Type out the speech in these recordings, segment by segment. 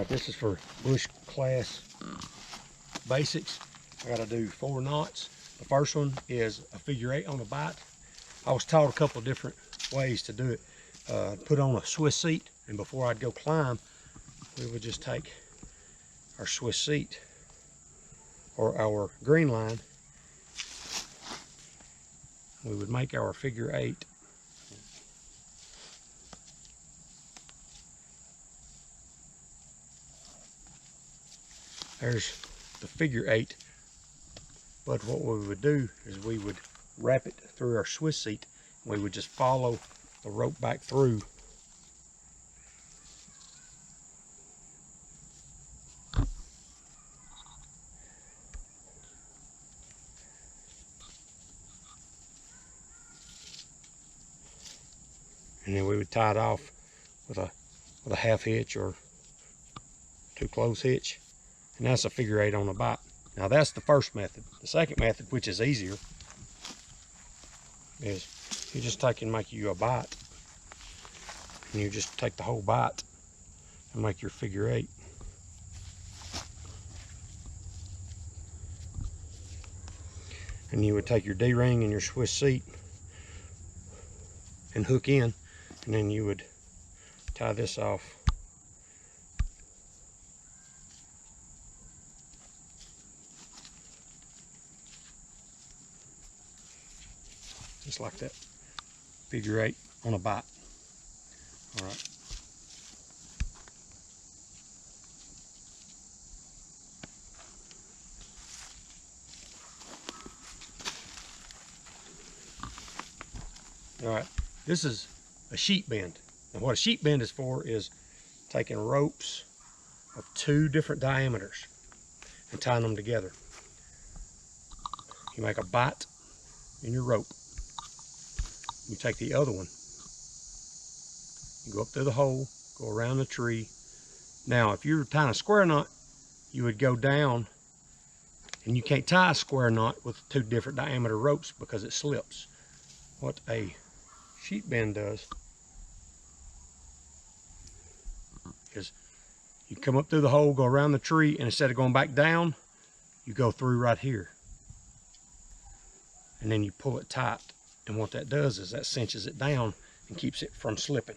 This is for bush class basics. I got to do 4 knots. The first one is a figure 8 on the bite. I was taught a couple of different ways to do it. Put on a Swiss seat, and before I'd go climb, we would just take our Swiss seat or our green line. We would make our figure 8. There's the figure 8. But what we would do is we would wrap it through our Swiss seat. And we would just follow the rope back through. And then we would tie it off with a half hitch or 2 close hitch. And that's a figure 8 on the bite. Now that's the first method. The second method, which is easier, is you just take and make you a bite. And you just take the whole bite and make your figure 8. And you would take your D-ring and your Swiss seat and hook in, and then you would tie this off. Just like that. Figure 8 on a bite. All right. All right. This is a sheet bend. And what a sheet bend is for is taking ropes of 2 different diameters and tying them together. You make a bite in your rope. You take the other one, you go up through the hole, go around the tree. Now, if you're tying a square knot, you would go down, and you can't tie a square knot with 2 different diameter ropes because it slips. What a sheet bend does is you come up through the hole, go around the tree, and instead of going back down, you go through right here. And then you pull it tight. And what that does is that cinches it down and keeps it from slipping.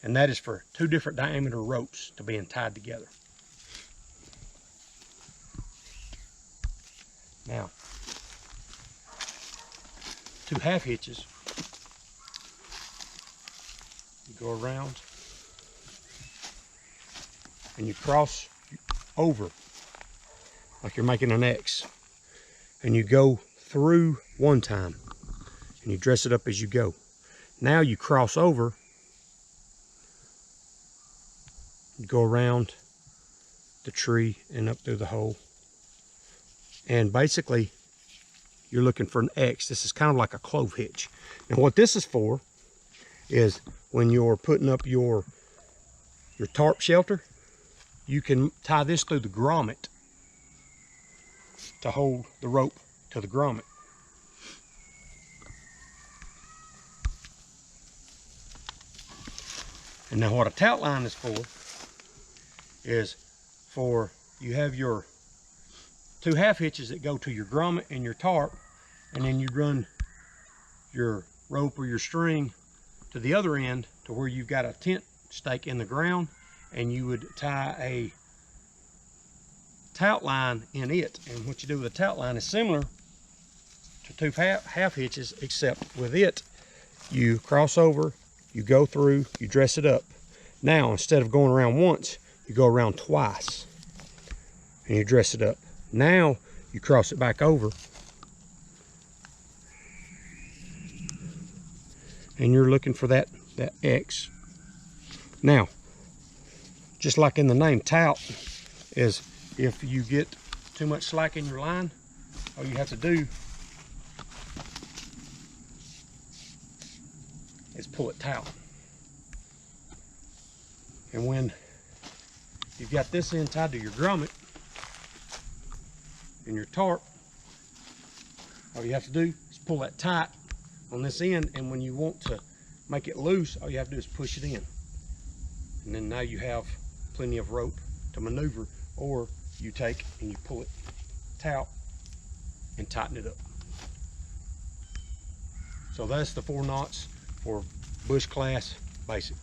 And that is for 2 different diameter ropes to being tied together. Now, 2 half hitches. You go around and you cross over like you're making an X. And you go through one time. And you dress it up as you go. Now you cross over, you go around the tree and up through the hole. And basically, you're looking for an X. This is kind of like a clove hitch. Now what this is for is when you're putting up your tarp shelter, you can tie this through the grommet to hold the rope to the grommet. And now what a tout line is for you have your 2 half hitches that go to your grommet and your tarp, and then you run your rope or your string to the other end to where you've got a tent stake in the ground, and you would tie a tout line in it. And what you do with a tout line is similar to 2 half hitches, except with it, you cross over, you go through, you dress it up. Now, instead of going around once, you go around twice and you dress it up. Now, you cross it back over and you're looking for that X. Now, just like in the name, tout is if you get too much slack in your line, all you have to do is pull it taut. And when you've got this end tied to your grommet and your tarp, all you have to do is pull that tight on this end, and when you want to make it loose, all you have to do is push it in. And then now you have plenty of rope to maneuver, or you take and you pull it taut and tighten it up. So that's the 4 knots for bush class basic.